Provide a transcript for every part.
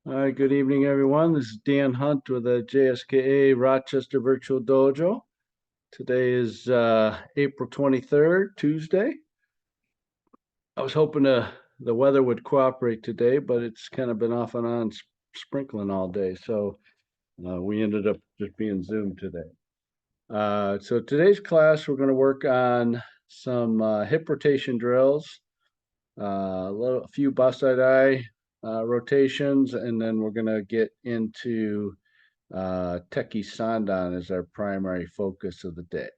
All right, good evening, everyone. This is Dan Hunt with the JSKA Rochester Virtual Dojo. Today is April 23rd, Tuesday. I was hoping the weather would cooperate today, but it's kind of been off and on sprinkling all day. So we ended up just being Zoom today. So today's class, we're going to work on some hip rotation drills, a few Bassai rotations, and then we're going to get into Tekki Sandan is our primary focus of the day.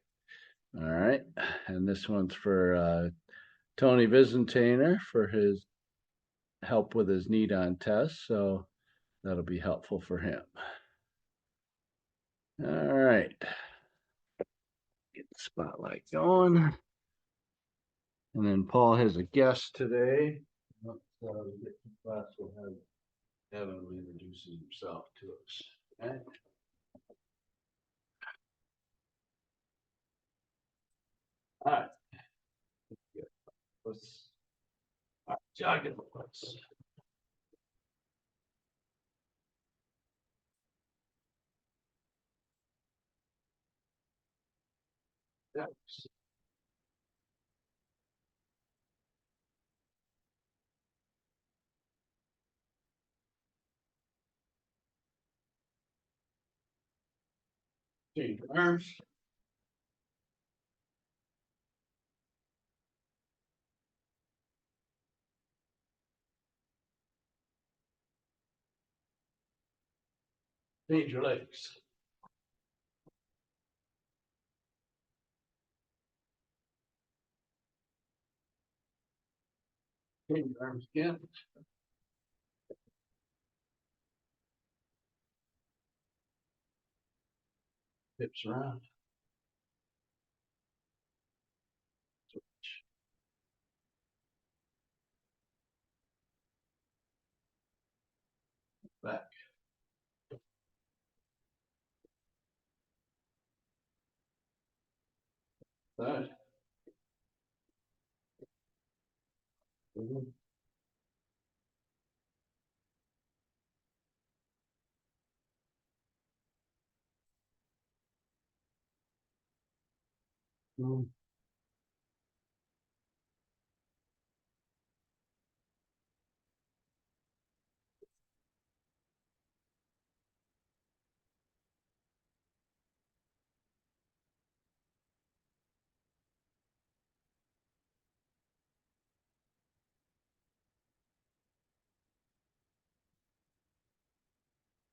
All right. And this one's for Tony Visentainer for his help with his Nidon test. So that'll be helpful for him. All right. Get the spotlight going. And then Paul has a guest today. Let's get to class. We'll have him introducing himself to us. Okay. All right. Let's jog it. Let's. Yeah. Change your arms. Change your legs. Change your arms again. Hips around. Switch. Back. Side. Mhm. Mhm.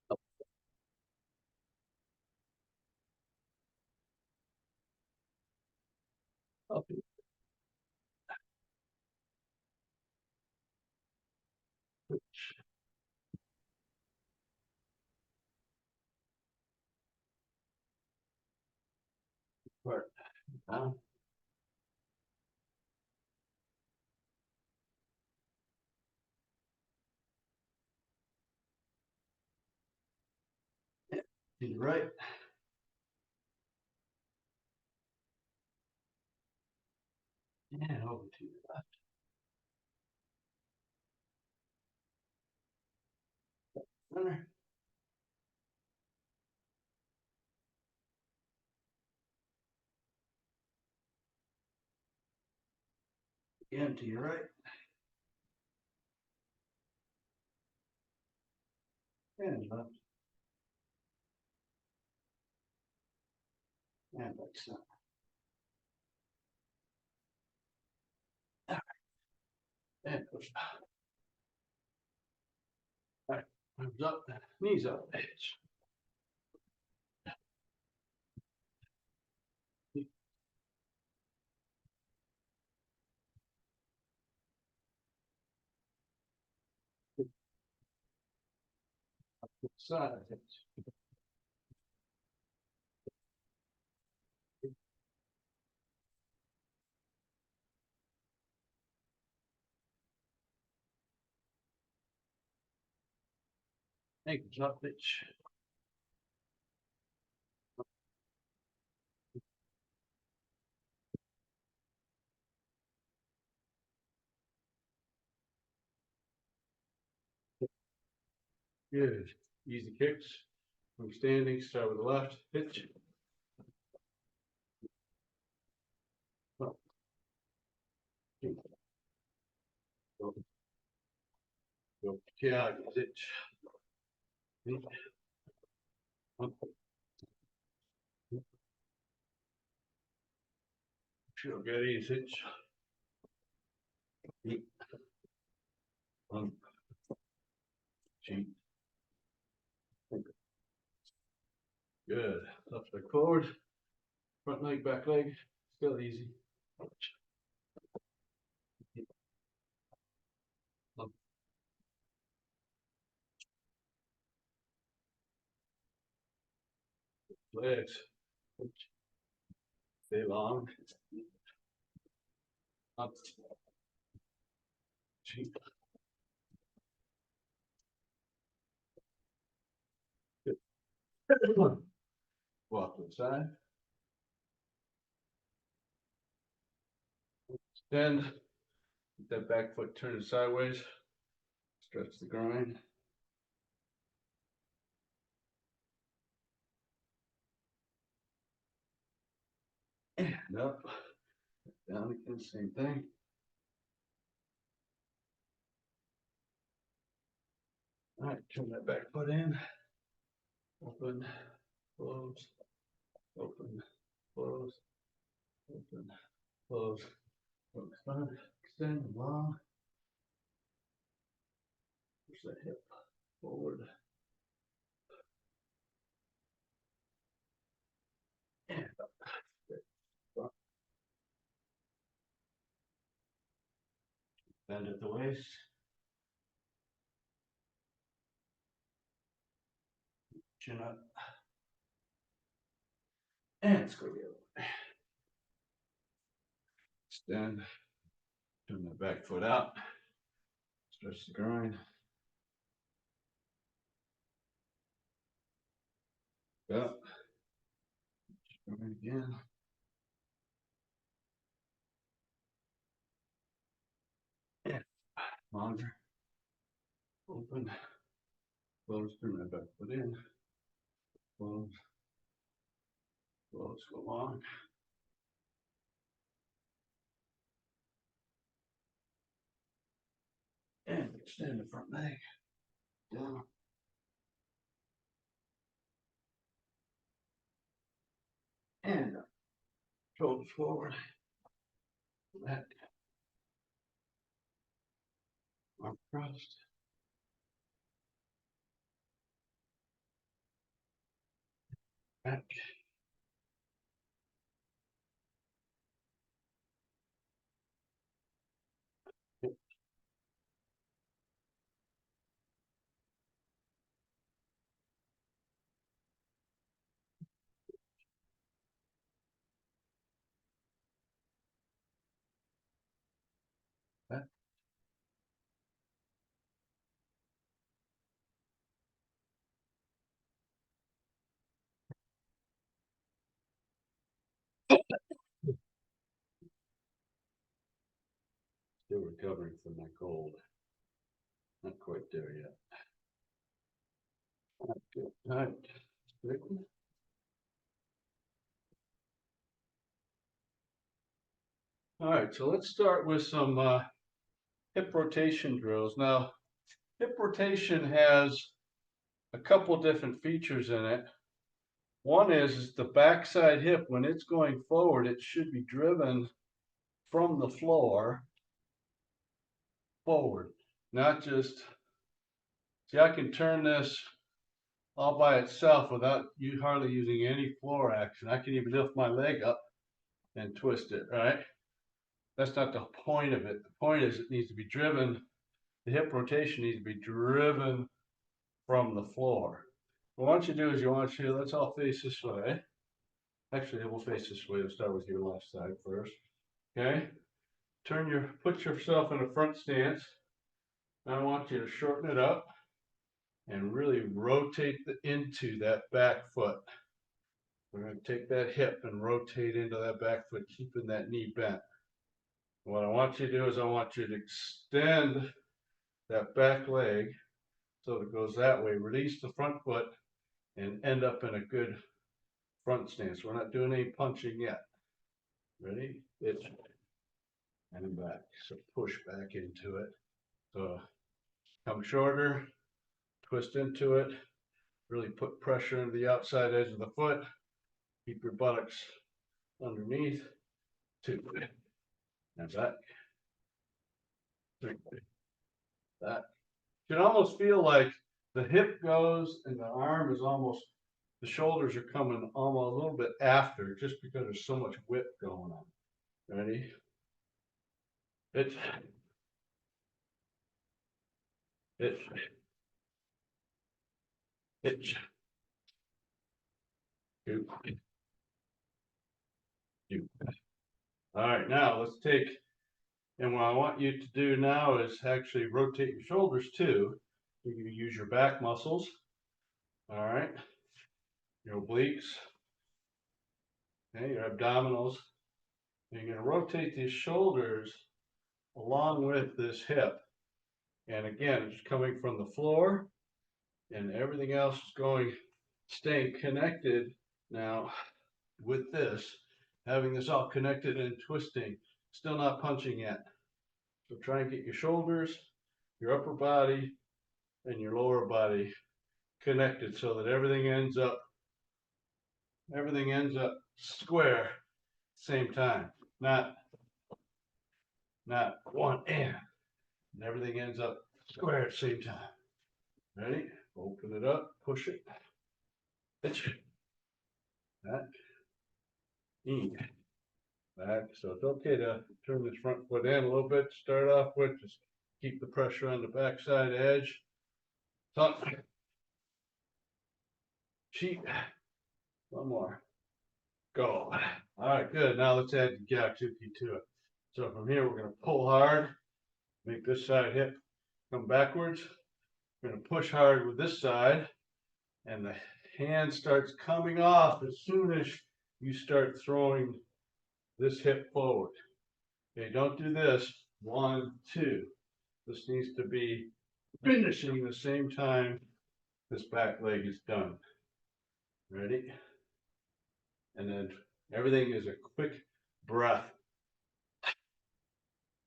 Up, up, switch. Apart. Down. Yeah. To the right. And over to the left. Center. Again to your right. And left. And back center. And push. All right. Arms up. Knees up. Edge. Side. Edge. Ankles up. Edge. Good. Easy kicks. From standing, start with the left, hitch. Up, two, go, go, yeah, hitch. Feet, up, sure, get easy, hitch. Feet, up, cheek. Good. Left leg forward, front leg, back leg, still easy. Up, legs, stay long. Up, cheek. Good. Walk to the side. Extend. Get that back foot turning sideways. Stretch the groin. And up. Down again, same thing. All right, turn that back foot in. Open, close, open, close, open, close. Extend, extend long. Push that hip forward. And up. Good. Bend at the waist. Chin up. And let's go the other way. Extend. Turn that back foot out. Stretch the groin. Up. Groin again. And longer. Open. Close. Turn that back foot in. Close. Close. Go long. And extend the front leg. Down. And up. Shoulders forward. Back. Arm crossed. Back. Back. Still recovering from that cold. Not quite there yet. Good. All right. All right, so let's start with some hip rotation drills. Now, hip rotation has a couple different features in it. One is the backside hip, when it's going forward, it should be driven from the floor forward, not just, see, I can turn this all by itself without you hardly using any floor action. I can even lift my leg up and twist it, right? That's not the point of it. The point is it needs to be driven, the hip rotation needs to be driven from the floor. What I want you to do is let's all face this way. Actually, we'll face this way. We'll start with your left side first. Okay? Put yourself in a front stance. I want you to shorten it up and really rotate into that back foot. We're going to take that hip and rotate into that back foot, keeping that knee bent. What I want you to do is I want you to extend that back leg. so it goes that way. Release the front foot and end up in a good front stance. We're not doing any punching yet. Ready? It's and back. So push back into it. So come shorter, twist into it, really put pressure into the outside edge of the foot. Keep your buttocks underneath. 2. And back. 3. That. You can almost feel like the hip goes and the arm is almost, the shoulders are coming almost a little bit after, just because there's so much width going on. Ready? It's 2. 2. All right, now let's take, and what I want you to do now is actually rotate your shoulders too. You can use your back muscles. All right, your obliques, okay, your abdominals. And you're going to rotate these shoulders along with this hip. And again, it's coming from the floor, and everything else is going, staying connected now with this, having this all connected and twisting, still not punching yet. So try and get your shoulders, your upper body, and your lower body connected so that everything ends up square same time. Not one and everything ends up square at the same time. Ready? Open it up, push it. Pitch. Back. Knee. Back. So it's okay to turn this front foot in a little bit to start off with. Just keep the pressure on the backside edge. Tuck. Cheat. One more. Go. All right, good. Now let's add the Gyatsuki to it. So from here, we're going to pull hard, make this side hip come backwards. We're going to push hard with this side, and the hand starts coming off as soon as you start throwing this hip forward. Okay, don't do this. 1, 2. This needs to be finishing the same time this back leg is done. Ready? And then everything is a quick breath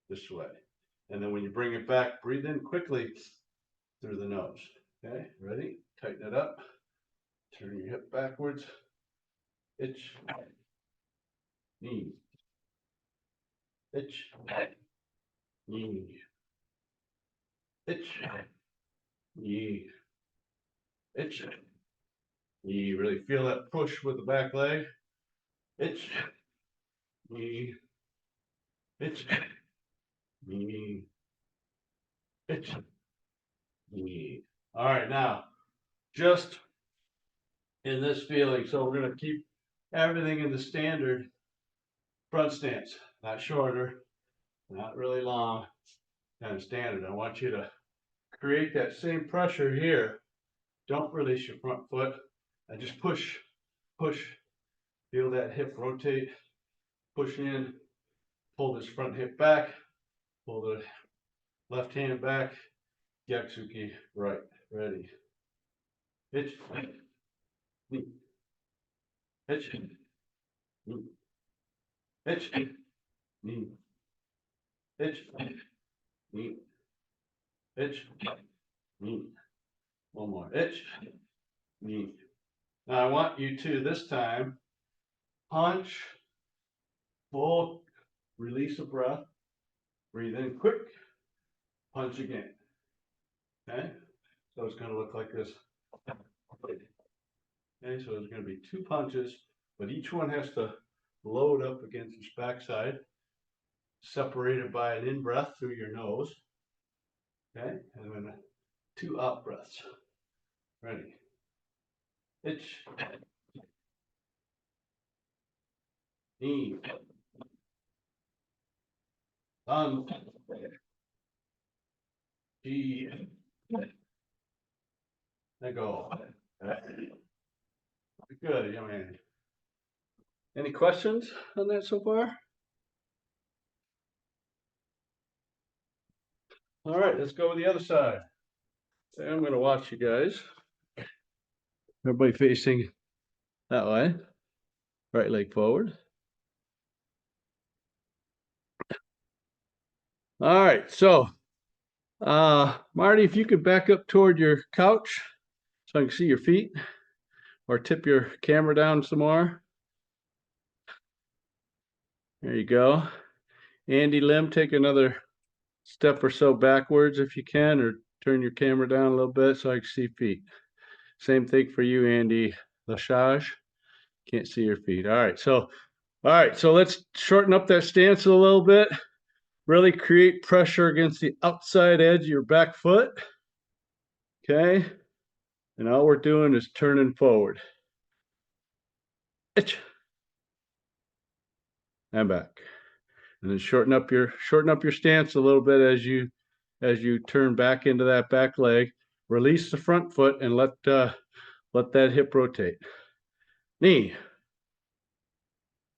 this way. And then when you bring it back, breathe in quickly through the nose. Okay, ready? Tighten it up. Turn your hip backwards. Itch. Knee. Itch. Knee. Itch. Knee. Itch. Knee. Really feel that push with the back leg. Itch. Knee. Itch. Knee. Itch. Knee. All right, now just in this feeling. So we're going to keep everything in the standard front stance, not shorter, not really long, kind of standard. I want you to create that same pressure here. Don't release your front foot and just push, push. Feel that hip rotate, push in, pull this front hip back, pull the left hand back, Gyatsuki right, ready. Hitch, knee, hitch, knee, hitch, knee, hitch, knee, hitch, knee. One more, hitch, knee. Now I want you to, this time, punch, full release of breath, breathe in quick, punch again. Okay, so it's going to look like this. Okay, so there's going to be 2 punches, but each one has to load up against its backside, separated by an in breath through your nose. Okay, and then 2 out breaths. Ready? Itch. Knee. Thumb. G. Let go. Good, young man. Any questions on that so far? All right, let's go with the other side. I'm going to watch you guys. Everybody facing that way. Right leg forward. All right. So, Marty, if you could back up toward your couch so I can see your feet, or tip your camera down some more. There you go. Andy Lim, take another step or so backwards if you can, or turn your camera down a little bit so I can see feet. Same thing for you, Andy Lashage. Can't see your feet. All right. So let's shorten up that stance a little bit. Really create pressure against the outside edge of your back foot. Okay. And all we're doing is turning forward. Itch. And back. And then shorten up your stance a little bit as you turn back into that back leg. Release the front foot and let that hip rotate. Knee.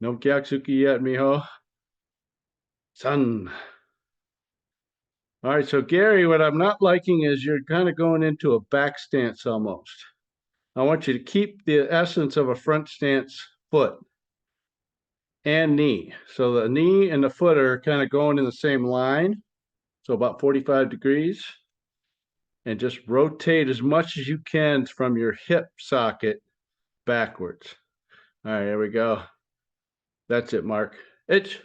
No gyatsuki yet, mijo. San. All right, so Gary, what I'm not liking is you're kind of going into a back stance almost. I want you to keep the essence of a front stance foot and knee. So the knee and the foot are kind of going in the same line, so about 45 degrees. And just rotate as much as you can from your hip socket backwards. All right, here we go. That's it, Mark. Itch.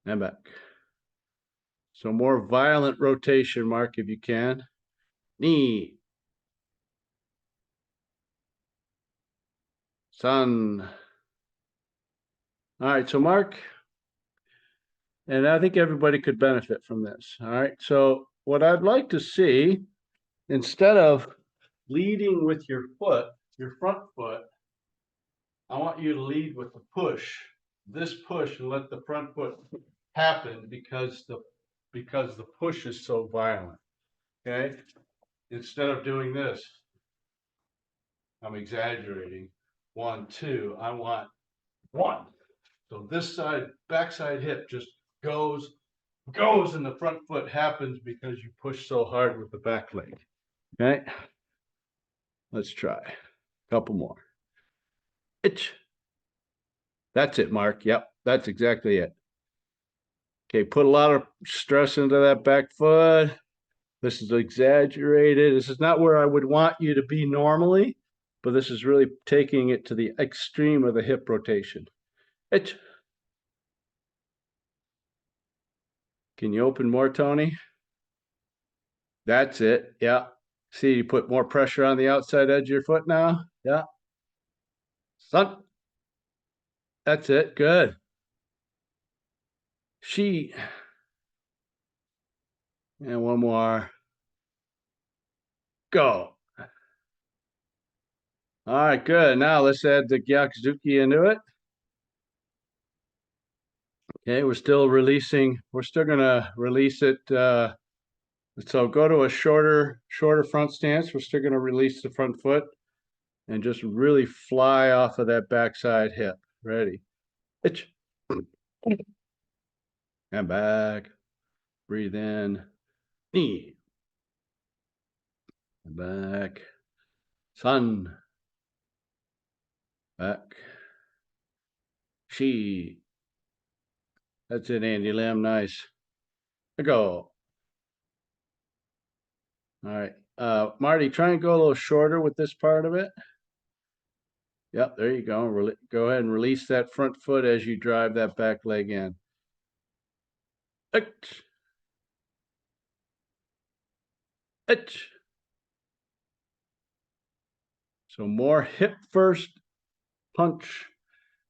And back. So more violent rotation, Mark, if you can. Knee. San. All right, so Mark, and I think everybody could benefit from this. All right, so what I'd like to see, instead of leading with your foot, your front foot, I want you to lead with the push, this push, and let the front foot happen because the push is so violent. Okay, instead of doing this, I'm exaggerating. 1, 2. I want 1. So this side, backside hip just goes, and the front foot happens because you push so hard with the back leg. Okay, let's try a couple more. Itch. That's it, Mark. Yep, that's exactly it. Okay, put a lot of stress into that back foot. This is exaggerated. This is not where I would want you to be normally, but this is really taking it to the extreme of the hip rotation. Itch. Can you open more, Tony? That's it. Yeah. See, you put more pressure on the outside edge of your foot now. Yeah. Son. That's it. Good. She. And one more. Go. All right, good. Now let's add the Gyakuzuki into it. Okay, we're still going to release it. So go to a shorter front stance. We're still going to release the front foot and just really fly off of that backside hip. Ready. Itch. And back. Breathe in. Knee. And back. Sun. Back. She. That's it, Andy Lim. Nice. Go. All right. Marty, try and go a little shorter with this part of it. Yep, there you go. Go ahead and release that front foot as you drive that back leg in. Itch. Itch. So more hip first punch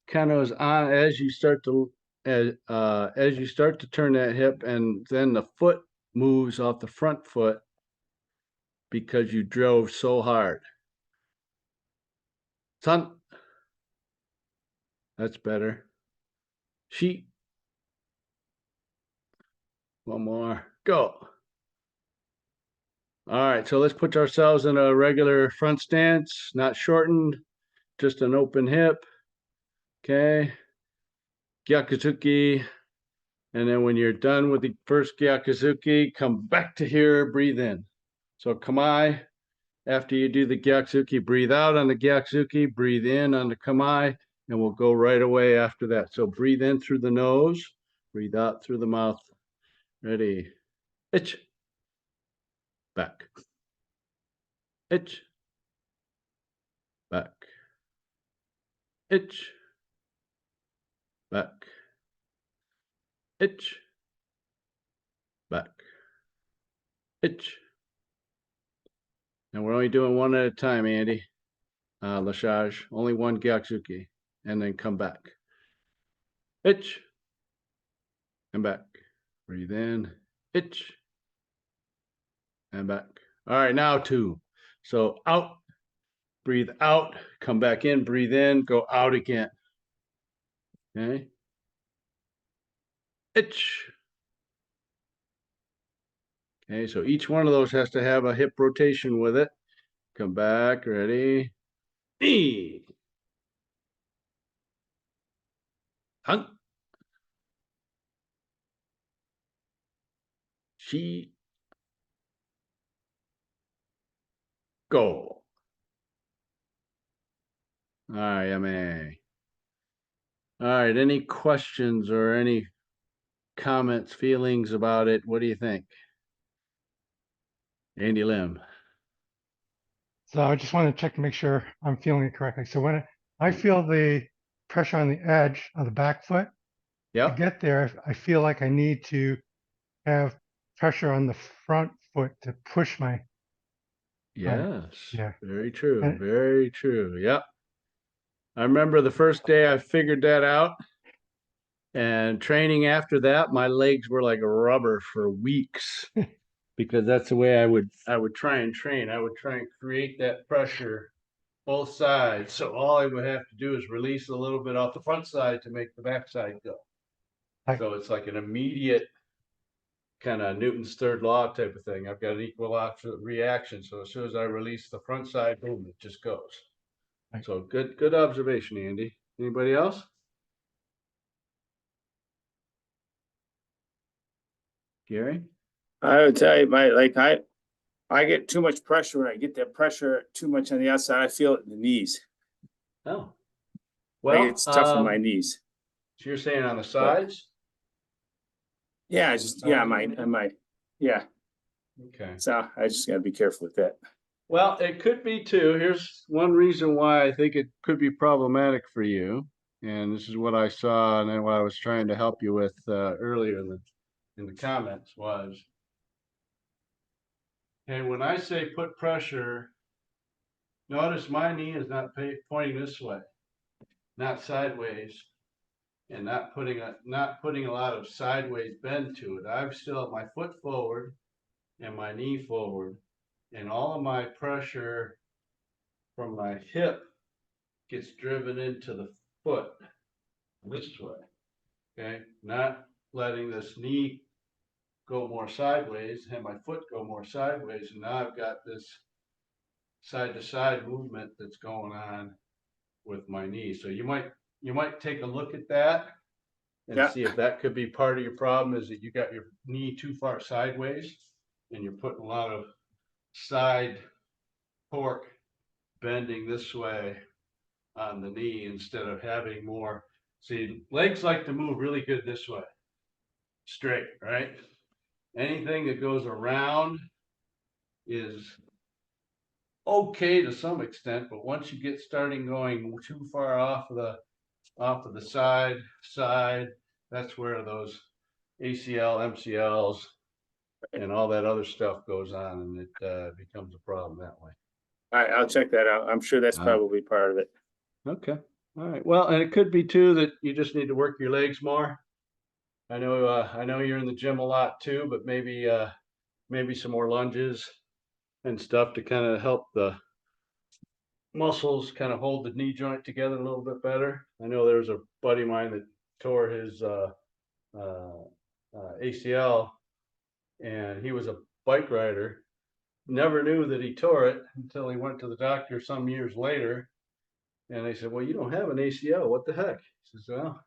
kind of is on as you start to turn that hip, and then the foot moves off the front foot because you drove so hard. Son. That's better. She. One more. Go. All right, so let's put ourselves in a regular front stance, not shortened, just an open hip. Okay. Gyakuzuki. And then when you're done with the first Gyakuzuki, come back to here, breathe in. So kamae, after you do the gyatsuki, breathe out on the gyatsuki, breathe in on the kamae, and we'll go right away after that. So breathe in through the nose, breathe out through the mouth. Ready? Itch. Back. Itch. Back. Itch. Back. Itch. Back. Itch. And we're only doing one at a time, Andy. Lashage, only one gyatsuki, and then come back. Itch. And back. Breathe in. Itch. And back. All right, now 2. So out, breathe out, come back in, breathe in, go out again. Okay. Itch. Okay, so each one of those has to have a hip rotation with it. Come back, ready. Knee. Hunt. She. Go. All right, Yame. All right, any questions or any comments, feelings about it? What do you think? Andy Lim. So I just want to check to make sure I'm feeling it correctly. So when I feel the pressure on the edge of the back foot, to Yep. get there, I feel like I need to have pressure on the front foot to push my, Yes. yeah. Very true. And Very true. Yep. I remember the first day I figured that out, and training after that, my legs were like rubber for weeks because that's the way I would try and train. I would try and create that pressure both sides. So all I would have to do is release a little bit off the front side to make the back side go. I, So it's like an immediate kind of Newton's third law type of thing. I've got an equal reaction. So as soon as I release the front side, boom, it just goes. So good observation, Andy. Anybody else? Gary? I would tell you, I get too much pressure. When I get that pressure too much on the outside, I feel it in the knees. Oh, Like well, it's tough on my knees. so you're saying on the sides? Yeah, yeah. Okay. So I just gotta be careful with that. Well, it could be too. Here's one reason why I think it could be problematic for you. And this is what I saw, and then what I was trying to help you with earlier in the comments was, hey, when I say put pressure, notice my knee is not pointing this way, not sideways, and not putting a lot of sideways bend to it. I've still my foot forward and my knee forward, and all of my pressure from my hip gets driven into the foot this way. Okay, not letting this knee go more sideways and my foot go more sideways, and now I've got this side to side movement that's going on with my knee. So you might take a look at that and see if that could be part of your problem, is that you got your knee too far sideways and you're putting a lot of side torque bending this way on the knee instead of having more. See, legs like to move really good this way, straight, right? Anything that goes around is okay to some extent, but once you get starting going too far off of the side, that's where those ACL, MCLs, and all that other stuff goes on, and it becomes a problem that way. All right, I'll check that out. I'm sure that's probably part of it. Okay. All right. Well, and it could be too that you just need to work your legs more. I know you're in the gym a lot too, but maybe some more lunges and stuff to kind of help the muscles kind of hold the knee joint together a little bit better. I know there was a buddy of mine that tore his ACL, and he was a bike rider. Never knew that he tore it until he went to the doctor some years later, and they said, "Well, you don't have an ACL. What the heck?" He says, "Well,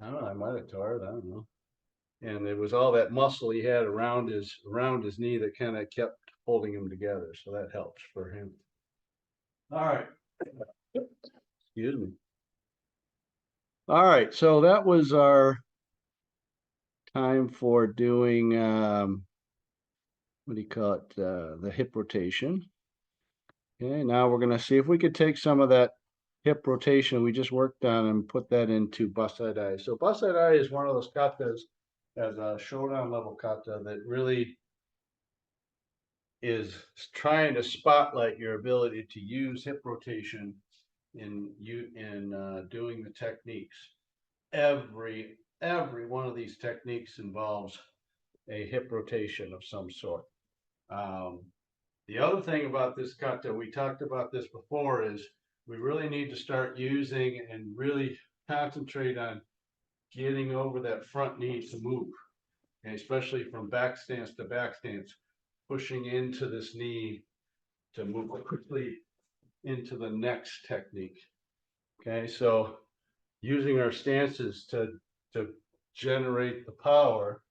I don't know. I might have tore it. I don't know." And it was all that muscle he had around his knee that kind of kept holding them together. So that helps for him. All right. Excuse me. All right. So that was our time for doing, what do you call it? The hip rotation. Okay. Now we're going to see if we could take some of that hip rotation we just worked on and put that into Bassai. So Bassai is one of those katas as a showdown level kata that really is trying to spotlight your ability to use hip rotation in doing the techniques. Every one of these techniques involves a hip rotation of some sort. The other thing about this kata, we talked about this before, is we really need to start using and really concentrate on getting over that front knee to move, and especially from back stance to back stance, pushing into this knee to move quickly into the next technique. Okay, so using our stances to generate the power,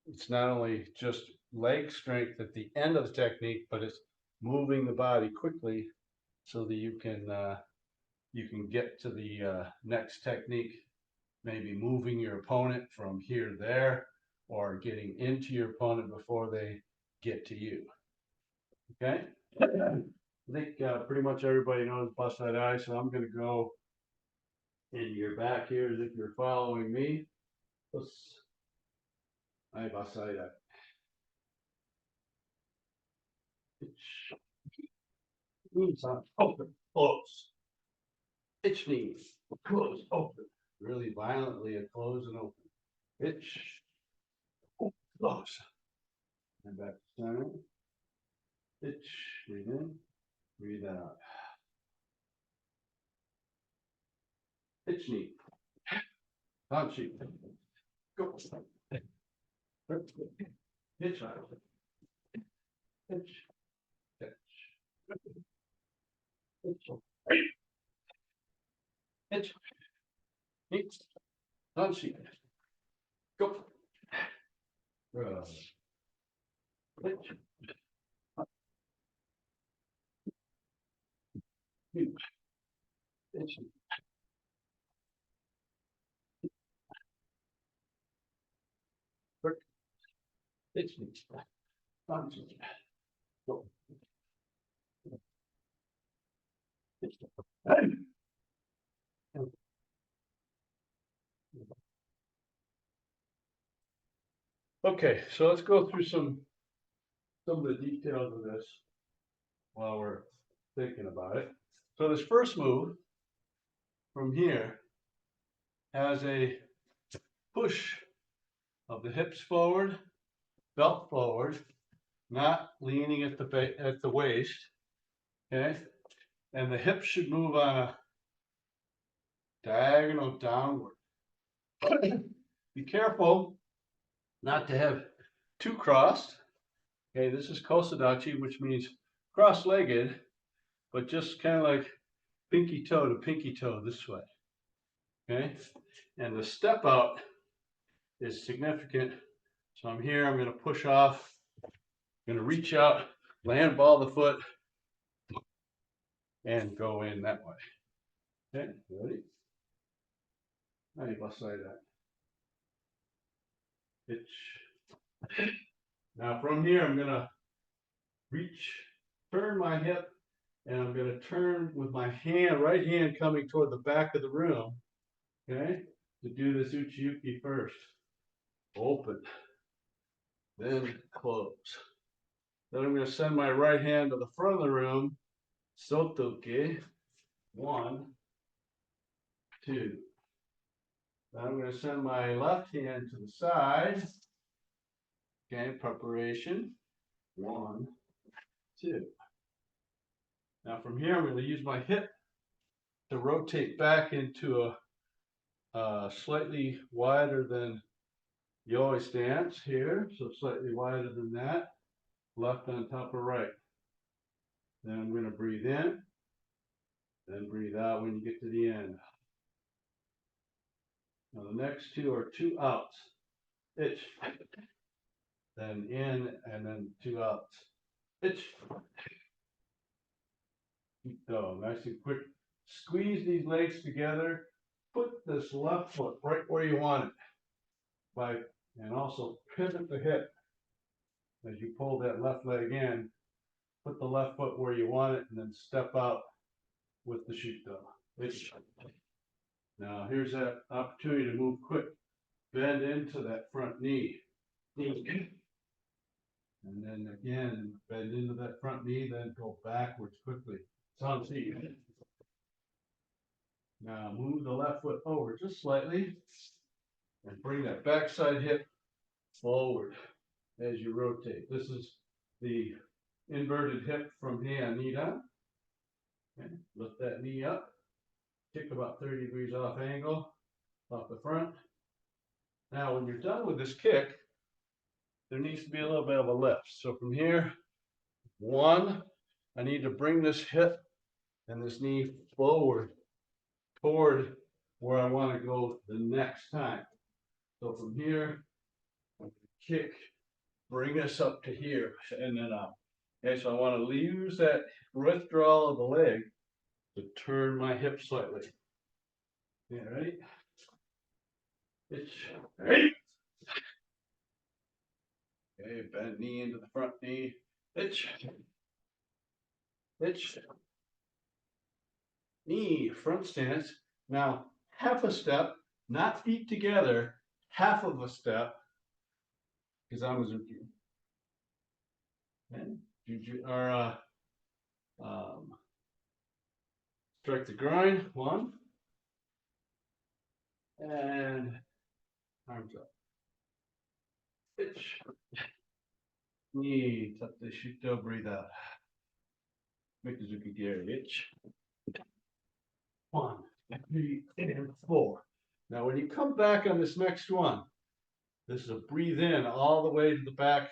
it's not only just leg strength at the end of the technique, but it's moving the body quickly so that you can get to the next technique, maybe moving your opponent from here to there, or getting into your opponent before they get to you. Okay, I think pretty much everybody knows Bassai, so I'm going to go into your back here as if you're following me. Hi, Bassai. Knees on open, close. Pitch knees, close, open. Really violently at close and open. Pitch, close. And back to center. Pitch, breathe in, breathe out. Pitch knee. Punching. Go. Pitch out. Pitch. Pitch. Pitch. Pitch. Punching. Go. Pitch. Pitch. Pitch. Punching. Go. Okay, so let's go through some of the details of this while we're thinking about it. So this first move from here has a push of the hips forward, belt forward, not leaning at the waist. Okay, and the hips should move on a diagonal downward. Be careful not to have too crossed. Okay, this is kosadachi, which means cross-legged, but just kind of like pinky toe to pinky toe this way. Okay, and the step out is significant. So I'm here, I'm going to push off, I'm going to reach out, land ball the foot, and go in that way. Okay, ready? Aí, Bassai that. Pitch. Now from here, I'm going to reach, turn my hip, and I'm going to turn with my hand, right hand coming toward the back of the room. Okay, to do this uchi-uki first. Open, then close. Then I'm going to send my right hand to the front of the room. Sotoke. 1, 2. Then I'm going to send my left hand to the side. Okay, preparation. 1, 2. Now from here, I'm going to use my hip to rotate back into a slightly wider than yoi stance here. So slightly wider than that. Left on top of right. Then I'm going to breathe in. Then breathe out when you get to the end. Now the next two are 2 outs. Itch. Then in and then 2 outs. Itch. Go, nice and quick. Squeeze these legs together. Put this left foot right where you want it. And also pivot the hip as you pull that left leg in. Put the left foot where you want it and then step out with the Shito. Itch. Now here's that opportunity to move quick. Bend into that front knee. And then again, bend into that front knee, then go backwards quickly. Sounds easy. Now move the left foot over just slightly and bring that backside hip forward as you rotate. This is the inverted hip from knee down. Okay. Lift that knee up. Kick about 30 degrees off angle, off the front. Now when you're done with this kick, there needs to be a little bit of a lift. So from here, one, I need to bring this hip and this knee forward toward where I want to go the next time. So from here, kick, bring us up to here and then up. Okay, so I want to use that withdrawal of the leg to turn my hip slightly. Yeah, ready? It's ready. Okay, bend knee into the front knee. Itch. Knee, front stance. Now, half a step, not feet together, half of a step, because I was strike the groin, one, and arms up. Itch. Knee, tuck the Shito, breathe out. Make the Zuki Gary, itch. 1, 3, and 4. Now, when you come back on this next one, this is a breathe in all the way to the back,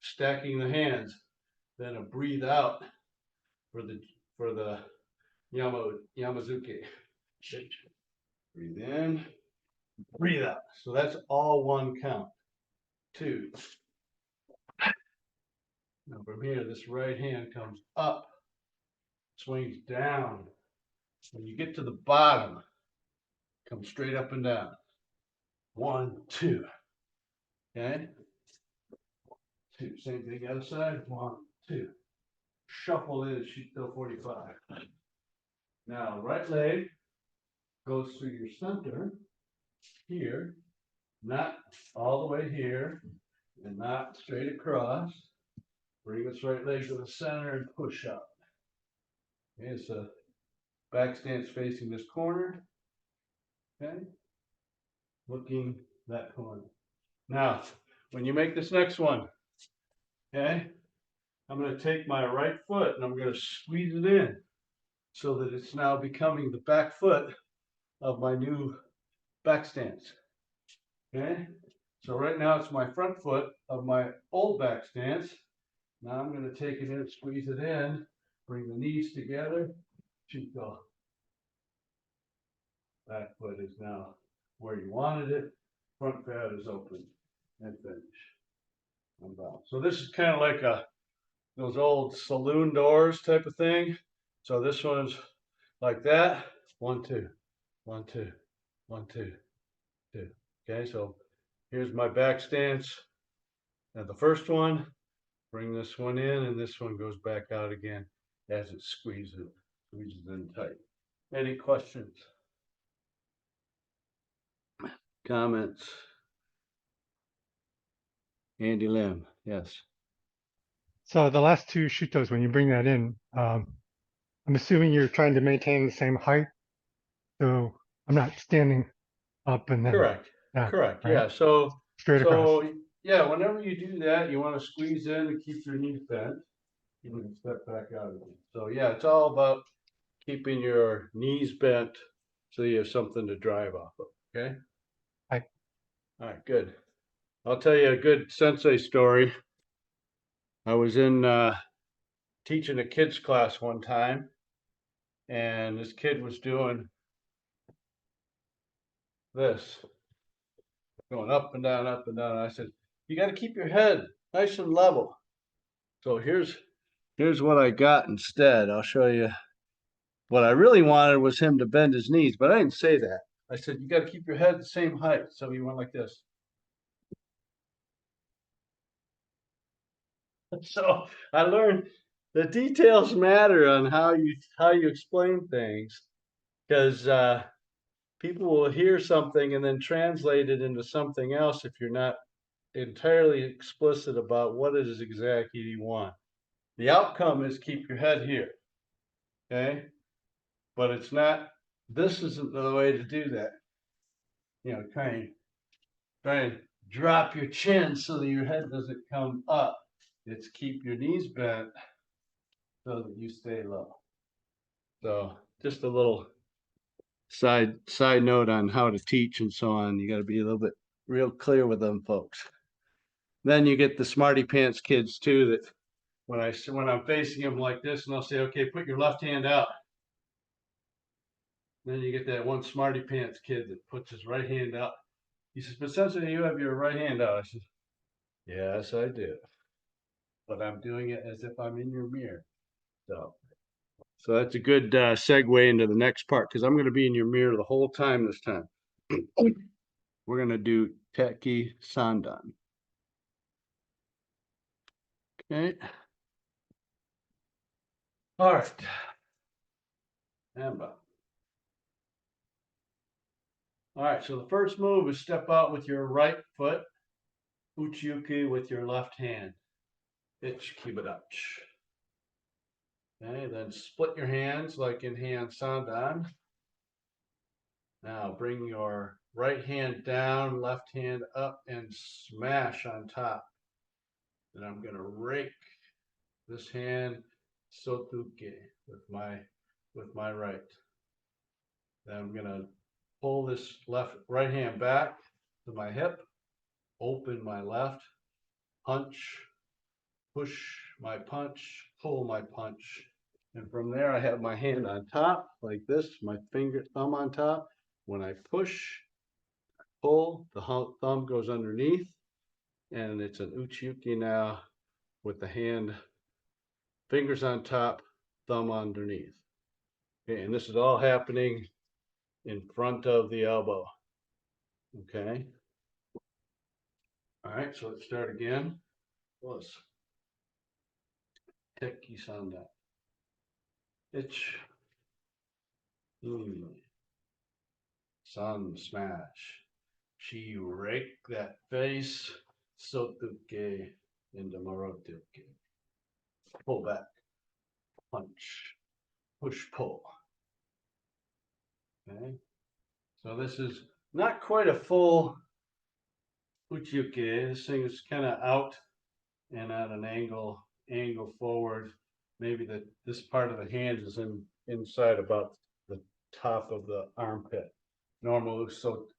stacking the hands. Then a breathe out for the Yamazuki. Breathe in, breathe out. So that's all one count. 2. Now from here, this right hand comes up, swings down. When you get to the bottom, come straight up and down. 1, 2. Okay? 2. Same thing other side. 1, 2. Shuffle in Shito 45. Now, right leg goes through your center here, not all the way here, and not straight across. Bring this right leg to the center and push up. Okay, so back stance facing this corner. Okay, looking that corner. Now, when you make this next one, okay, I'm going to take my right foot and I'm going to squeeze it in so that it's now becoming the back foot of my new back stance. Okay, so right now it's my front foot of my old back stance. Now I'm going to take it in, squeeze it in, bring the knees together, Shito. Back foot is now where you wanted it. Front pad is open and finish. I'm down. So this is kind of like those old saloon doors type of thing. So this one's like that. 1, 2, 1, 2, 1, 2, 2. Okay, so here's my back stance. Now the first one, bring this one in, and this one goes back out again as it squeezes in tight. Any questions? Comments? Andy Lim, yes. So the last two Shutos, when you bring that in, I'm assuming you're trying to maintain the same height. So I'm not standing up and then Correct. down, Correct. right? Yeah. So Straight across. yeah, whenever you do that, you want to squeeze in and keep your knees bent. You can step back out again. So yeah, it's all about keeping your knees bent so you have something to drive off of. Okay. Right. All right. Good. I'll tell you a good sensei story. I was in teaching a kids class one time, and this kid was doing this, going up and down, up and down. I said, you got to keep your head nice and level. So here's Here's what I got instead. I'll show you. What I really wanted was him to bend his knees, but I didn't say that. I said, you got to keep your head the same height. So you went like this. So I learned the details matter on how you explain things, because people will hear something and then translate it into something else if you're not entirely explicit about what it is exactly you want. The outcome is keep your head here, okay? But it's not. This isn't the way to do that. You know, try and drop your chin so that your head doesn't come up. It's keep your knees bent so that you stay low. So just a little side note on how to teach and so on. You got to be a little bit real clear with them folks. Then you get the smarty pants kids too, that when I'm facing them like this and I'll say, okay, put your left hand out. Then you get that one smarty pants kid that puts his right hand out. He says, but Sensei, you have your right hand out. I said, yes, I do. But I'm doing it as if I'm in your mirror. So that's a good segue into the next part, because I'm going to be in your mirror the whole time this time. We're going to do Tekki Sandan. Okay. All right. And back. All right, so the first move is step out with your right foot, uchi-uke with your left hand. Ich kibadachi. Okay, then split your hands like in hand Sandan. Now bring your right hand down, left hand up, and smash on top. Then I'm going to rake this hand sotuke with my right. Then I'm going to pull this right hand back to my hip, open my left, punch, push my punch, pull my punch. And from there, I have my hand on top like this, my thumb on top. When I push, pull, the thumb goes underneath, and it's an uchi-uke now with the hand, fingers on top, thumb underneath. Okay, and this is all happening in front of the elbow. Okay. All right, so let's start again. Plus Tekki Sandan. Ich. Sun smash. She rake that face. Sotuke into Morotuke. Pull back. Punch. Push pull. Okay. So this is not quite a full uchi-uke. This thing is kind of out and at an angle forward. Maybe this part of the hand is inside about the top of the armpit. Normal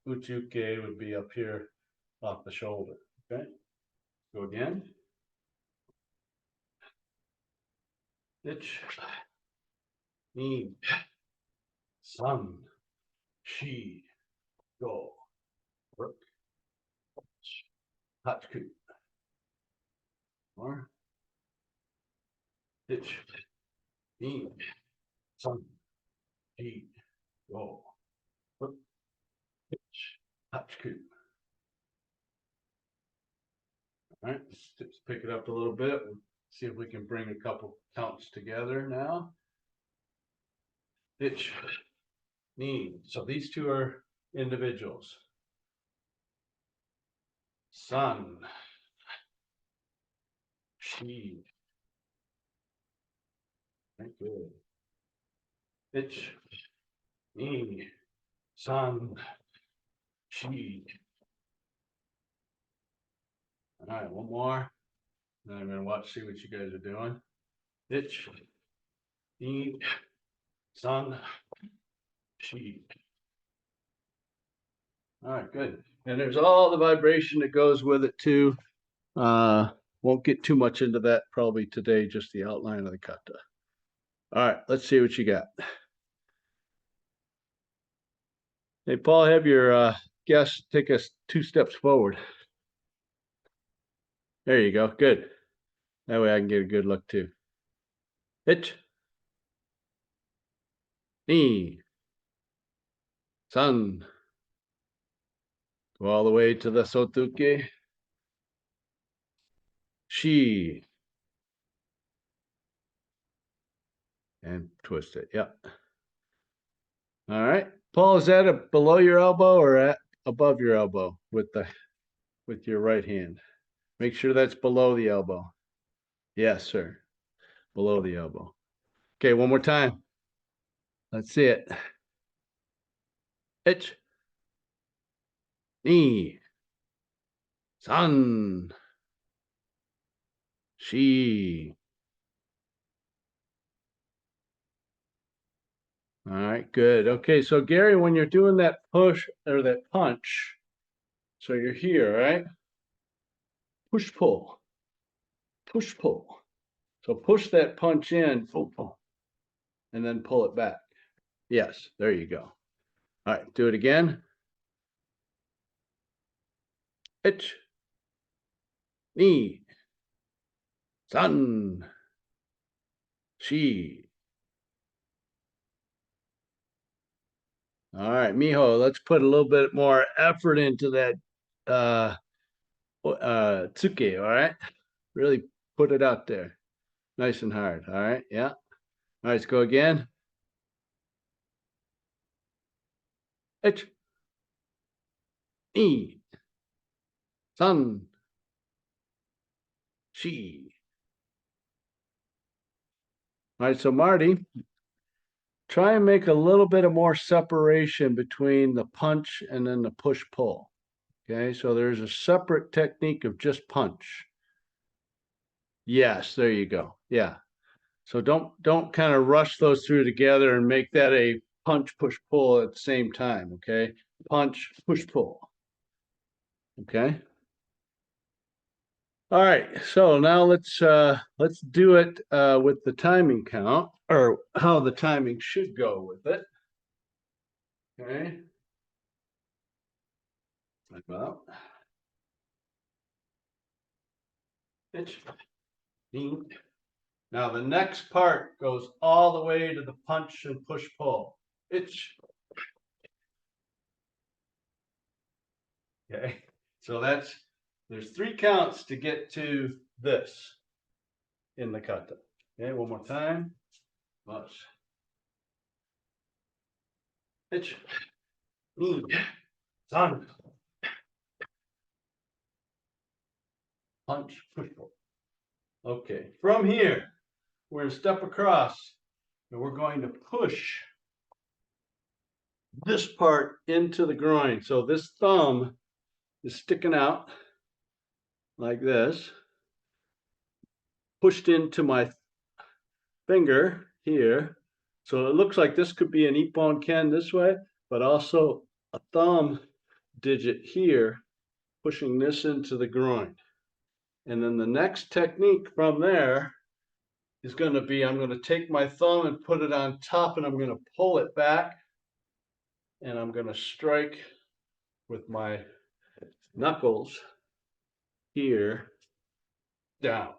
uchi-uke would be up here off the shoulder. Okay, go again. Ich, ni, sun, shi, go, work, hachiku. More. Ich, ni, sun, shi, go, work, hachiku. All right, let's pick it up a little bit. We'll see if we can bring a couple counts together now. Ich, ni. So these two are individuals. Sun, she. Very good. Ich, ni, sun, she. All right, one more. Then I'm going to see what you guys are doing. Ich, ni, sun, she. All right, good. And there's all the vibration that goes with it too. Won't get too much into that probably today, just the outline of the kata. All right, let's see what you got. Hey, Paul, have your guest take us 2 steps forward. There you go. Good. That way I can get a good look too. Ich. Ni. San. Go all the way to the Sotuke. Shi. And twist it. Yep. All right. Paul, is that below your elbow or above your elbow with your right hand? Make sure that's below the elbow. Yes, sir. Below the elbow. Okay, one more time. Let's see it. Ich. Ni. San. Shi. All right, good. Okay, so Gary, when you're doing that push or that punch, so you're here, right? Push, pull. Push, pull. So push that punch in, and then pull it back. Yes, there you go. All right, do it again. Ich. Ni. San. Shi. All right, mijo, let's put a little bit more effort into that tsuke, all right? Really put it out there. Nice and hard, all right? Yeah. All right, let's go again. Ich. Ni. San. Shi. All right, so Marty, try and make a little bit of more separation between the punch and then the push-pull. Okay, so there's a separate technique of just punch. Yes, there you go. Yeah. So don't kind of rush those through together and make that a punch, push, pull at the same time. Okay, punch, push, pull. Okay. All right. So now let's do it with the timing count, or how the timing should go with it. Okay. Like that. It's neat. Now the next part goes all the way to the punch and push pull. It's okay. So there's 3 counts to get to this in the kata. Okay, one more time. Watch. It's neat. San. Punch, push pull. Okay, from here, we're going to step across and we're going to push this part into the groin. So this thumb is sticking out like this, pushed into my finger here. So it looks like this could be an ippon ken this way, but also a thumb digit here, pushing this into the groin. And then the next technique from there is going to be, I'm going to take my thumb and put it on top, and I'm going to pull it back, and I'm going to strike with my knuckles here down.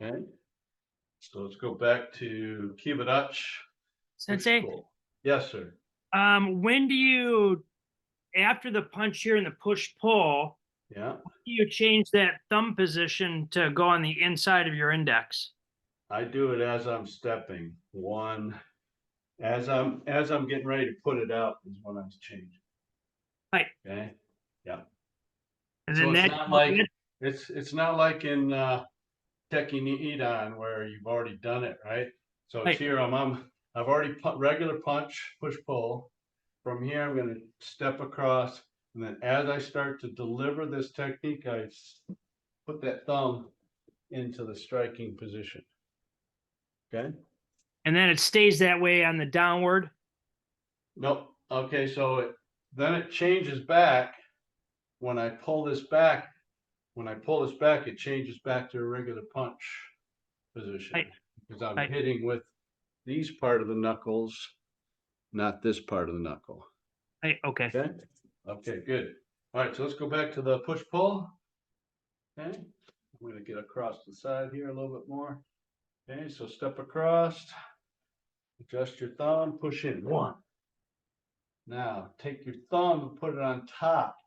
Okay, so let's go back to Kibadachi. Sensei, Yes, sir. when do you, after the punch here and the push pull, Yeah, do you change that thumb position to go on the inside of your index? I do it as I'm stepping. One, as I'm getting ready to put it out is when I'm changing. Right. Okay. Yeah. And So then it's that not like it's not like in Tekki ni Idan where you've already done it, right? So it's Right. here. I've already put regular punch, push pull. From here, I'm going to step across, and then as I start to deliver this technique, I put that thumb into the striking position. Okay. and then it stays that way on the downward. Nope. Okay, so then it changes back. When I pull this back, it changes back to a regular punch position. Right. Because I'm Right. hitting with these part of the knuckles, not this part of the knuckle. Right. Okay. Okay. Okay, good. All right, so let's go back to the push pull. Okay. I'm going to get across the side here a little bit more. Okay, so step across, adjust your thumb, push in, 1. Now, take your thumb and put it on top.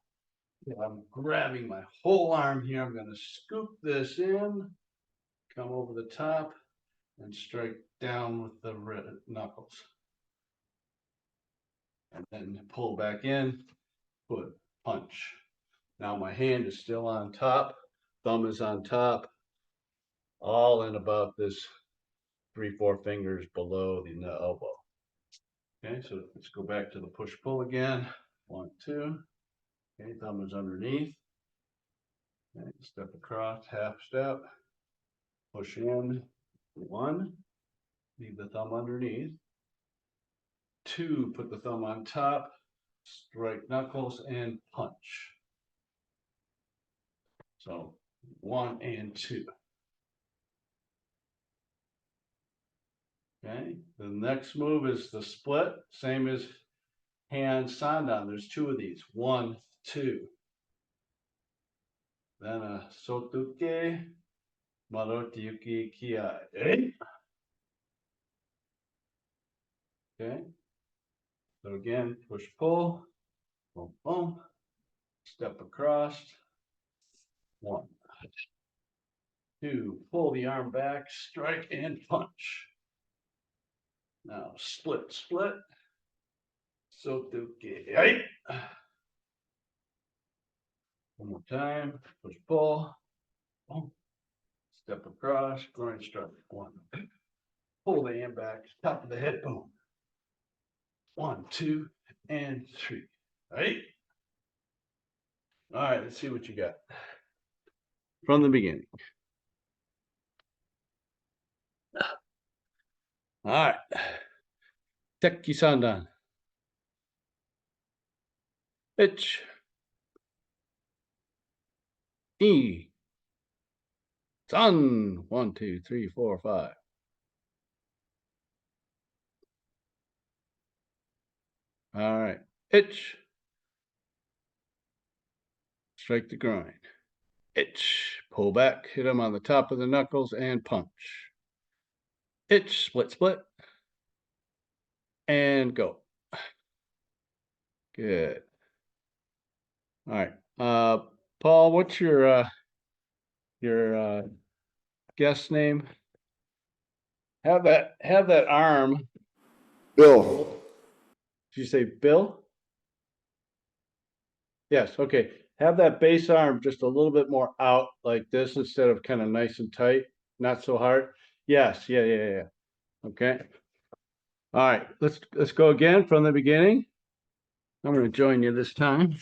I'm grabbing my whole arm here. I'm gonna scoop this in, come over the top, and strike down with the knuckles. And then pull back in, put, punch. Now my hand is still on top, thumb is on top, all in about this 3-4 fingers below the elbow. Okay, so let's go back to the push-pull again. 1, 2. Okay, thumb is underneath. Okay, step across, half step. Push in. 1. Leave the thumb underneath. 2. Put the thumb on top. Strike knuckles and punch. So 1 and 2. Okay, the next move is the split, same as hand Sandan. There's 2 of these. 1, 2. Then a sotuke, marotyuki kiai. Okay. So again, push pull, boom, boom, step across. 1, 2, pull the arm back, strike and punch. Now split, split. Sotuke. One more time, push pull, boom. Step across, groin strike. 1. Pull the hand back, top of the head, boom. 1, 2, and 3. Right? All right, let's see what you got. From the beginning. All right. Tekki Sandan. Ich. E. San. 1, 2, 3, 4, 5. All right. Ich. Strike the groin. Ich. Pull back, hit him on the top of the knuckles and punch. Ich. Split, split. And go. Good. All right. Paul, what's your guest name? Have that arm. Bill. Did you say Bill? Yes, okay. Have that base arm just a little bit more out like this instead of kind of nice and tight, not so hard. Yes, yeah. Okay. All right, let's go again from the beginning. I'm going to join you this time.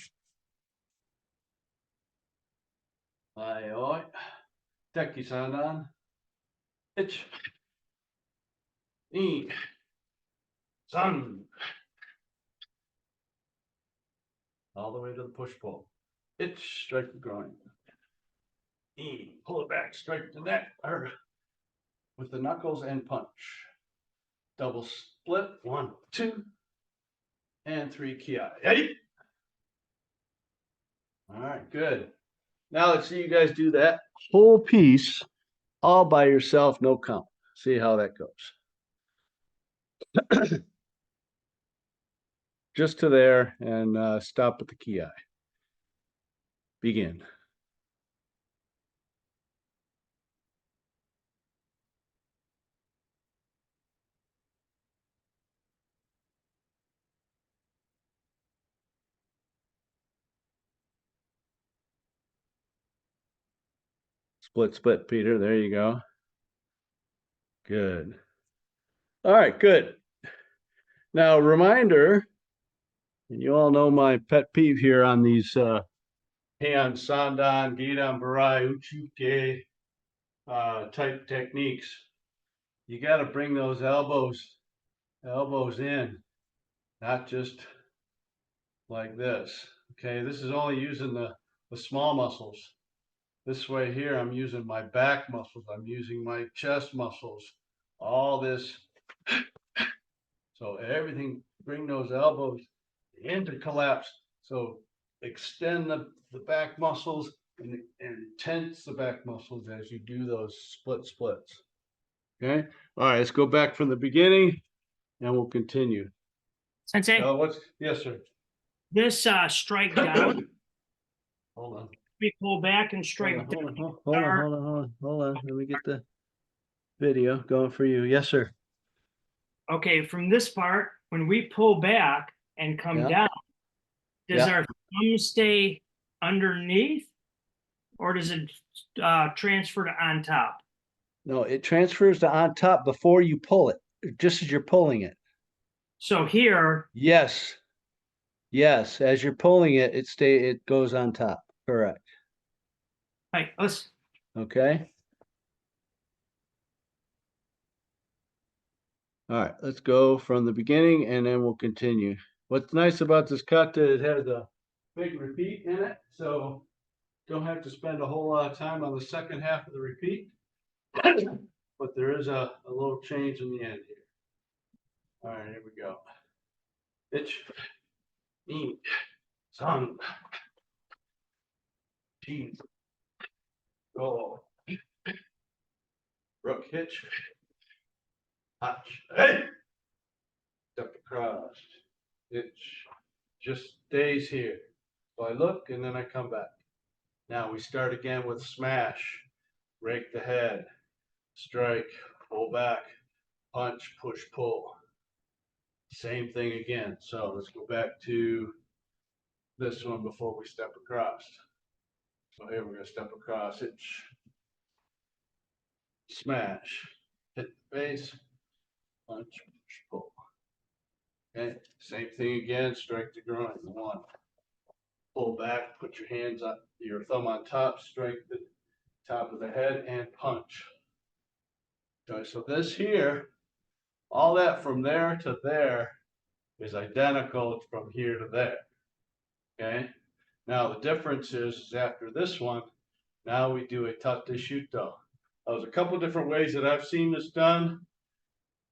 Oi. Tekki Sandan. Ich. Ni. San. All the way to the push pull. Ich. Strike the groin. Ni. Pull it back. Strike the neck. With the knuckles and punch. Double split. 1, 2, and 3 kiai. Ready? All right, good. Now let's see you guys do that whole piece all by yourself, no count. See how that goes. Just to there and stop at the kiai. Begin. Split, split, Peter. There you go. Good. All right, good. Now, reminder, and you all know my pet peeve here on these hand Sandan, Gidan, Barai, Uchuke type techniques. You got to bring those elbows in, not just like this. Okay, this is only using the small muscles. This way here, I'm using my back muscles. I'm using my chest muscles, all this. So everything, bring those elbows into collapse. So extend the back muscles and tense the back muscles as you do those splits. Okay. All right. Let's go back from the beginning and we'll continue. Sensei, Yes, sir. this strike down, Hold on. we pull back and strike Hold down. on, hold on. Let me get the video going for you. Yes, sir. Okay, from this part, when we pull back and come Yeah. down, does Yeah. our thumb stay underneath or does it transfer to on top? No, it transfers to on top before you pull it, just as you're pulling it. So here, Yes. Yes. As you're pulling it, it goes on top. Correct. like, let's, Okay. All right, let's go from the beginning and then we'll continue. What's nice about this kata, it has a big repeat in it, so don't have to spend a whole lot of time on the second half of the repeat. But there is a little change in the end here. All right, here we go. Ich, in, san, jin, go, rook hitch, hotch, hey, step across, hitch, just stays here. So I look and then I come back. Now we start again with smash, rake the head, strike, pull back, punch, push, pull. Same thing again. So let's go back to this one before we step across. So here we're going to step across it, smash, hit the face, punch, push, pull. Okay, same thing again, strike the groin. One, pull back, put your hands up, your thumb on top, strike the top of the head and punch. Okay, so this here, all that from there to there is identical from here to there. Okay, now the difference is after this one, now we do a tate shuto. There's a couple different ways that I've seen this done.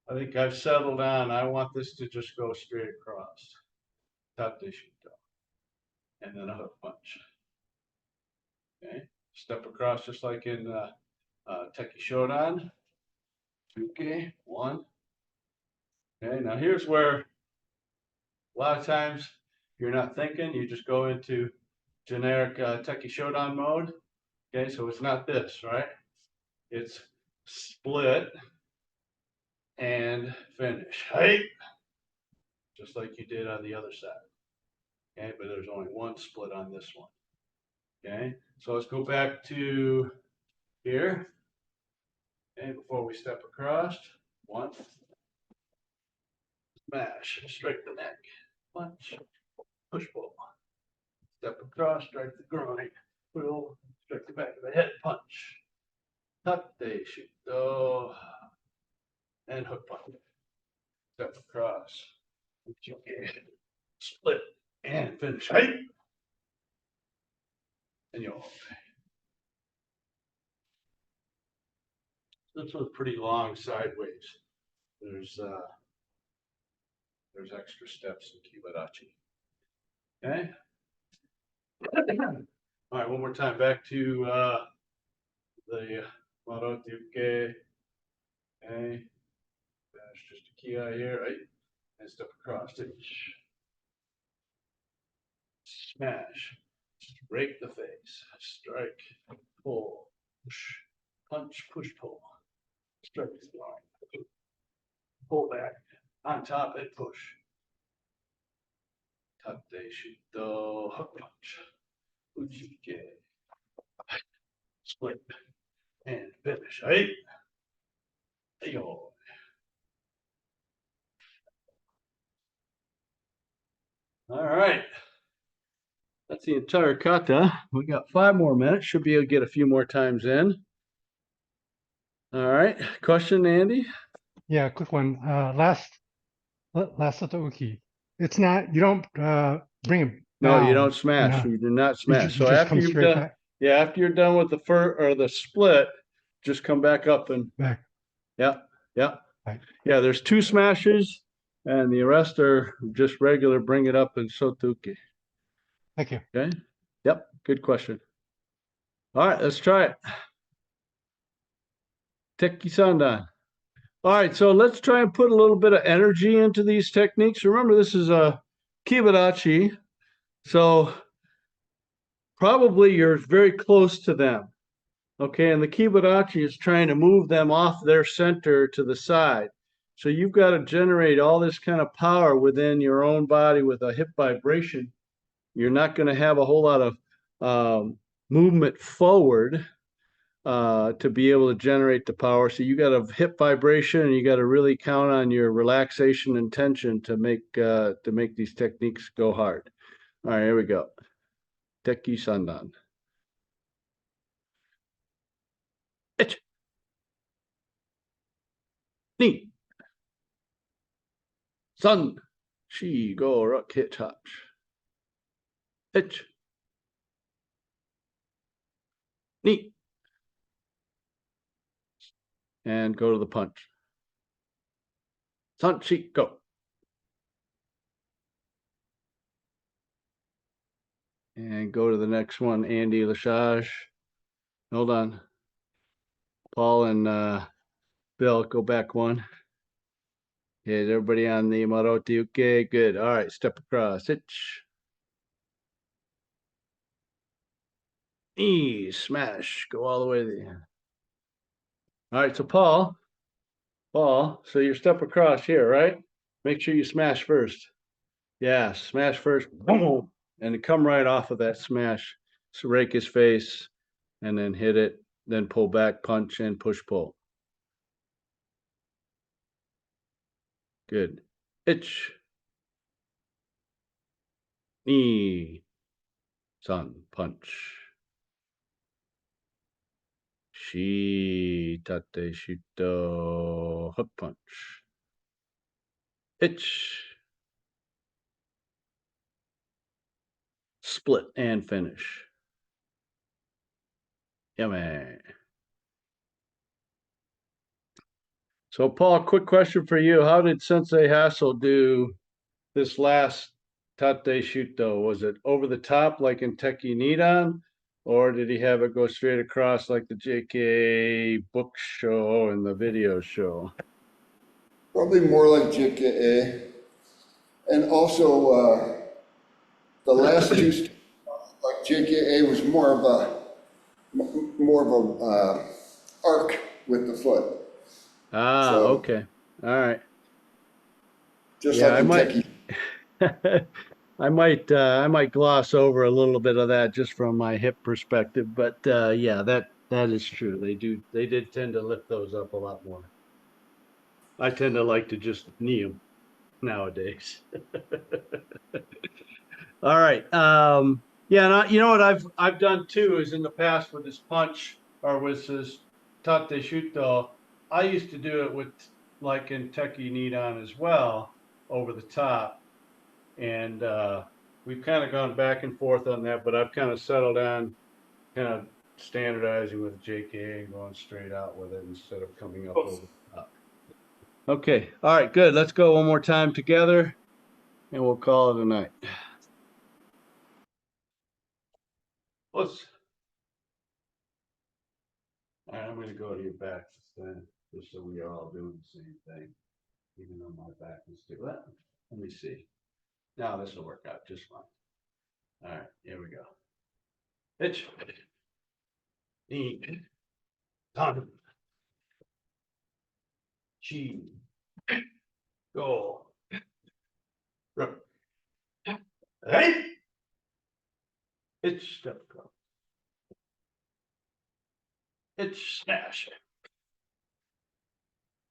I think I've settled on, I want this to just go straight across. Tate shuto. And then a hook punch. Okay, step across just like in Tekki Shodan. Okay, one. Okay, now here's where a lot of times you're not thinking, you just go into generic Tekki Shodan mode. Okay, so it's not this, right? It's split and finish. Hey, just like you did on the other side. Okay, but there's only one split on this one. Okay, so let's go back to here. Okay, before we step across, one, smash, strike the neck, punch, push pull, step across, strike the groin, pull, strike the back of the head, punch, tate shuto, and hook punch, step across, split and finish, hey, and you'll. This was pretty long sideways. There's extra steps in Kibarachi. Okay. All right, one more time back to the Marotuke. Okay. That's just a key eye here, right? And step across it. Smash. Rake the face. Strike. Pull. Push. Punch. Push. Pull. Strike the line. Pull back. On top and push. Tate shuto. Hook punch. Uchike. Split. And finish. Hey. Ayo. All right. That's the entire kata. We got 5 more minutes. Should be able to get a few more times in. All right. Question, Andy? Yeah, quick one. Last Sato Uki. It's not, you don't bring him No, you down, don't smash. know. You do not You smash. you So just after come you've straight done, back. yeah, after you're done with the split, just come back up and Back. yeah, yeah. Right. Yeah, there's 2 smashes and the rest are just regular bring it up and sotuki. Thank you. Okay. Yep. Good question. All right, let's try it. Tekki Sandan. All right, so let's try and put a little bit of energy into these techniques. Remember, this is a Kibarachi, so probably you're very close to them. Okay, and the Kibarachi is trying to move them off their center to the side. So you've got to generate all this kind of power within your own body with a hip vibration. You're not going to have a whole lot of movement forward to be able to generate the power. So you got a hip vibration, and you got to really count on your relaxation and tension to make these techniques go hard. All right, here we go. Tekki Sandan. Ich. Ni. Sun. Shi go rock hit touch. Ich. Ni. And go to the punch. Sun, shi, go. And go to the next one, Andy Lashage. Hold on. Paul and Bill, go back one. Okay, is everybody on the Maroti? Okay, good. All right, step across. Hitch. Knee, smash. Go all the way to the end. All right, so Paul, so you step across here, right? Make sure you smash first. Yeah, smash first. Boom. And come right off of that smash. So rake his face and then hit it, then pull back, punch, and push pull. Good. Itch. Knee. Sun. Punch. Shi. Tate. Shito. Hook punch. Itch. Split and finish. Yummy. So, Paul, quick question for you. How did Sensei Hassel do this last Tate Shuto? Was it over the top like in Tekki Nidan? Or did he have it go straight across like the JKA book show and the video show? Probably more like JKA. And also, the last two, like JKA was more of a arc with the foot. Ah, So- okay. All right. Just Yeah, like I in might- Tekki. I might gloss over a little bit of that just from my hip perspective, but yeah, that is true. They did tend to lift those up a lot more. I tend to like to just knee them nowadays. All right. Yeah, and you know what I've done too is in the past with this punch or with this tate shuto, I used to do it with like in Tekki Nidan as well, over the top. And we've kind of gone back and forth on that, but I've kind of settled on kind of standardizing with JKA and going straight out with it instead of coming up over the top. Okay. All right, good. Let's go one more time together and we'll call it a night. Let's. All right, I'm going to go to your back then, just so we are all doing the same thing, even though my back is too. Let me see. Now this will work out just fine. All right, here we go. Itch. Knee. Ton. Chi. Go. Rook. Hey. Itch. Step across. Itch. Smash.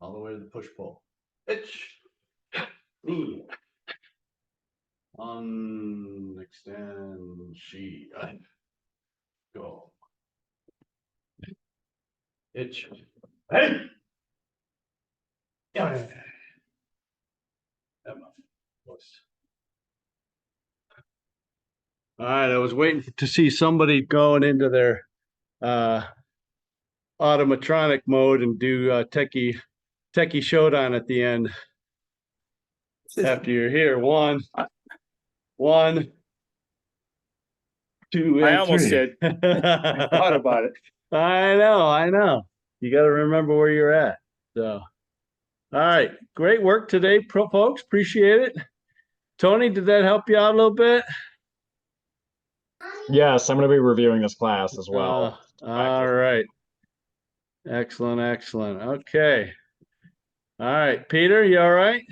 All the way to the push pull. Itch. Knee. On. Extend. She. Go. Itch. Hey. Yeah. All right, I was waiting to see somebody going into their automatronic mode and do Tekki Showdown at the end. After you're here, one, 2, I and almost 3. did. I thought about it. I know. You got to remember where you're at. So, All right. Great work today, folks. Appreciate it. Tony, did that help you out a little bit? Yes, I'm going to be reviewing this class as well. All right. Excellent, excellent. Okay. All right, Peter, you all right?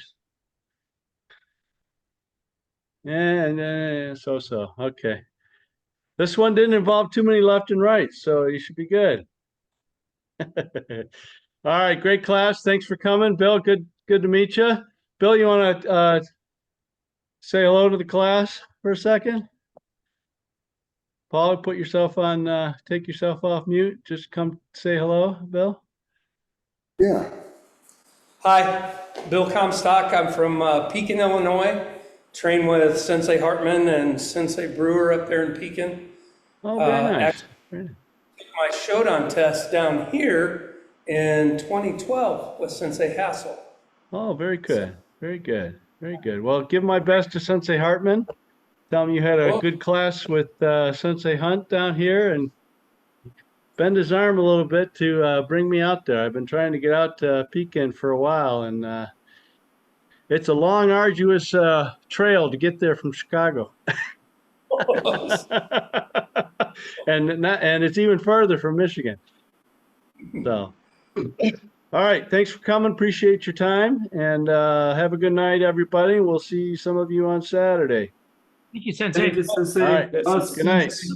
Yeah, so. Okay. This one didn't involve too many left and right, so you should be good. All right, great class. Thanks for coming, Bill. Good to meet you. Bill, you want to say hello to the class for a second? Paula, put yourself on, take yourself off mute. Just come say hello, Bill. Yeah. Hi, Bill Comstock. I'm from Pekin, Illinois. Train with Sensei Hartman and Sensei Brewer up there in Pekin. Oh, very nice. Actually, took my Shodan test down here in 2012 with Sensei Hassel. Oh, very good. Very good. Very good. Well, give my best to Sensei Hartman. Tell him you had a good class with Sensei Hunt down here and bend his arm a little bit to bring me out there. I've been trying to get out to Pekin for a while, and it's a long, arduous trail to get there from Chicago. and it's even further from Michigan. So, all right. Thanks for coming. Appreciate your time, and have a good night, everybody. We'll see some of you on Saturday. Thank you, Sensei. All right. Good night.